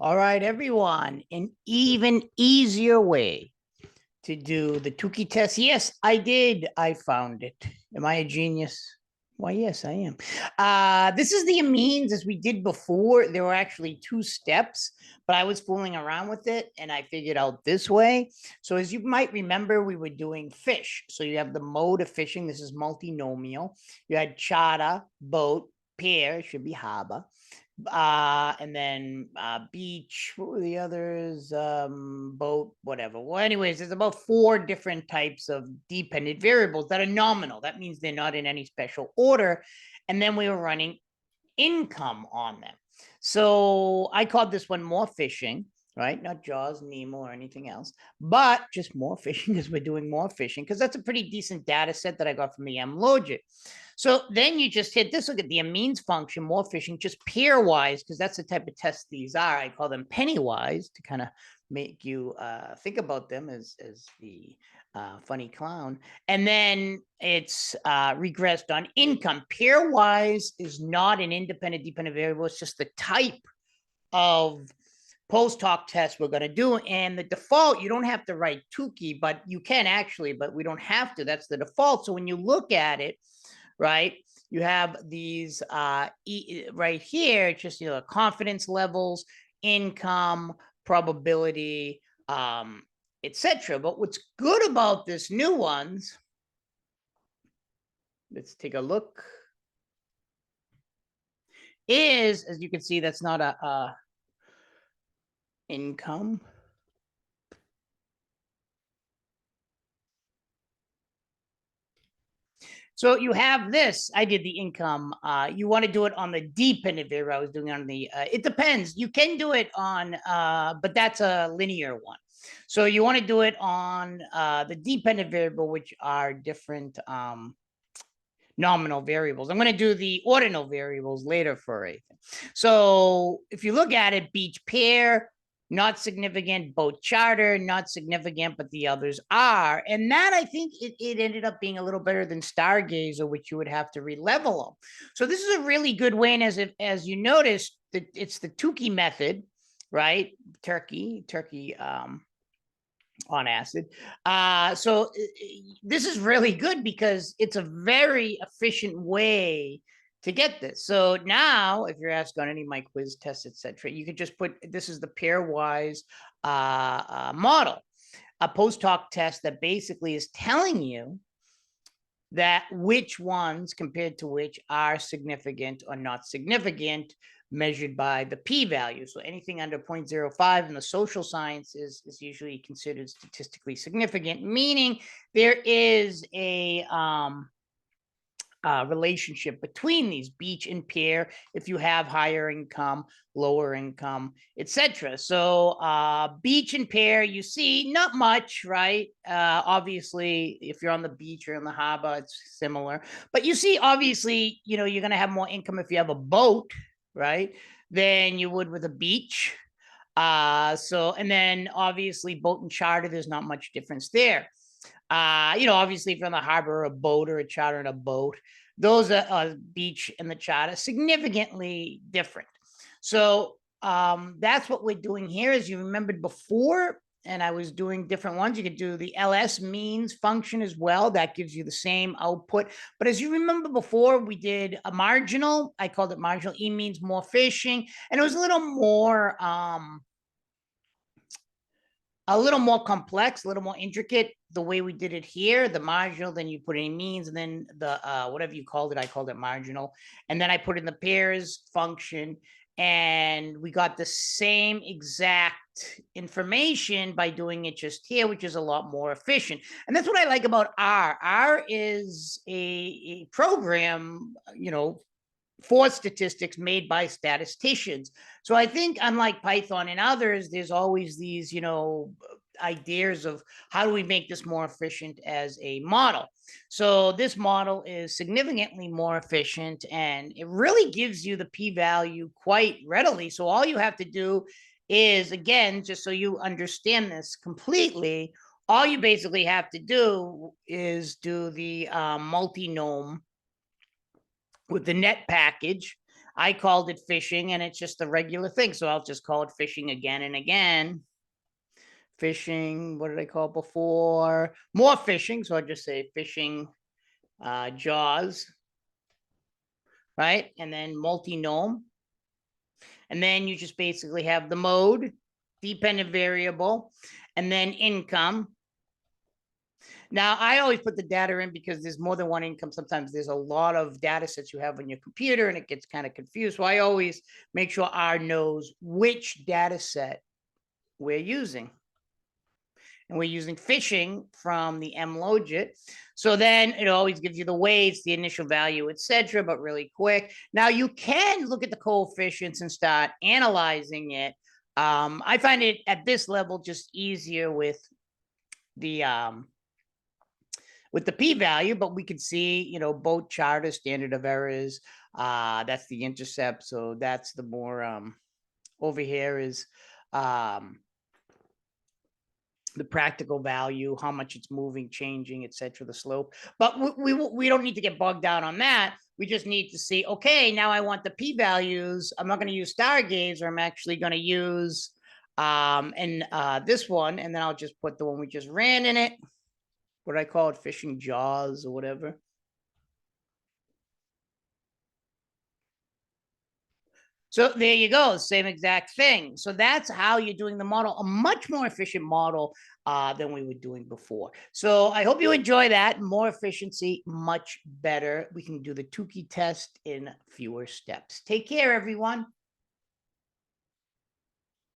All right, everyone, an even easier way to do the Tukey test. Yes, I did. I found it. Am I a genius? Why, yes, I am. This is the amines as we did before. There were actually 2 steps, but I was fooling around with it and I figured out this way. So as you might remember, we were doing fish. So you have the mode of fishing. This is multinomial. You had charter, boat, pair, should be harbor. And then beach. What were the others? Boat, whatever. Well, anyways, there's about 4 different types of dependent variables that are nominal. That means they're not in any special order. And then we were running income on them. So I called this one more fishing, right? Not Jaws, Nemo, or anything else, but just more fishing because we're doing more fishing because that's a pretty decent data set that I got from the MLogit. So then you just hit this, look at the amines function, more fishing, just pairwise, because that's the type of test these are. I call them pennywise to kind of make you think about them as the funny clown. And then it's regressed on income. Pairwise is not an independent dependent variable. It's just the type of post-hoc test we're going to do. And the default, you don't have to write Tukey, but you can actually, but we don't have to. That's the default. So when you look at it, right, you have these right here, just, confidence levels, income, probability, etc. But what's good about this new ones, let's take a look, is, as you can see, that's not a income. So you have this. I did the income. You want to do it on the dependent variable. I was doing it on the, it depends. You can do it on, but that's a linear one. So you want to do it on the dependent variable, which are different nominal variables. I'm going to do the ordinal variables later for it. So if you look at it, beach pair, not significant, boat charter, not significant, but the others are. And that, I think it ended up being a little better than Stargazer, which you would have to relevel them. So this is a really good way. And as you notice, it's the Tukey method, right? Turkey on acid. So this is really good because it's a very efficient way to get this. So now, if you're asked on any of my quiz tests, etc., you could just put, this is the pairwise model, a post-hoc test that basically is telling you that which ones compared to which are significant or not significant, measured by the p-value. So anything under 0.05 in the social sciences is usually considered statistically significant, meaning there is a relationship between these, beach and pair, if you have higher income, lower income, etc. So beach and pair, you see not much, right? Obviously, if you're on the beach or in the harbor, it's similar. But you see, obviously, you're going to have more income if you have a boat, right, than you would with a beach. And then obviously boat and charter, there's not much difference there. Obviously if you're on the harbor or a boat or a charter and a boat, those are beach and the charter significantly different. So that's what we're doing here. As you remembered before, and I was doing different ones, you could do the LS means function as well. That gives you the same output. But as you remember before, we did a marginal. I called it marginal. E means more fishing. And it was a little more complex, a little more intricate the way we did it here. The marginal, then you put in means, and then the whatever you called it, I called it marginal. And then I put in the pairs function, and we got the same exact information by doing it just here, which is a lot more efficient. And that's what I like about R. R is a program, for statistics made by statisticians. So I think unlike Python and others, there's always these, ideas of how do we make this more efficient as a model. So this model is significantly more efficient, and it really gives you the p-value quite readily. So all you have to do is, again, just so you understand this completely, all you basically have to do is do the multinom with the net package. I called it fishing, and it's just a regular thing. So I'll just call it fishing again and again. Fishing, what did I call it before? More fishing. So I'll just say fishing jaws, right? And then multinom. And then you just basically have the mode, dependent variable, and then income. Now, I always put the data in because there's more than one income. Sometimes there's a lot of data sets you have on your computer and it gets kind of confused. So I always make sure R knows which data set we're using. And we're using fishing from the mlogit. So then it always gives you the weights, the initial value, etc., but really quick. Now you can look at the coefficients and start analyzing it. I find it at this level just easier with the p-value, but we can see, you know, both chart is standard of errors. That's the intercept. So that's the more over here is the practical value, how much it's moving, changing, etc., the slope. But we don't need to get bogged down on that. We just need to see, okay, now I want the p-values. I'm not going to use Stargaze, or I'm actually going to use this one, and then I'll just put the one we just ran in it. What did I call it? Fishing jaws or whatever. So there you go, same exact thing. So that's how you're doing the model, a much more efficient model than we were doing before. So I hope you enjoy that. More efficiency, much better. We can do the Tukey test in fewer steps. Take care, everyone.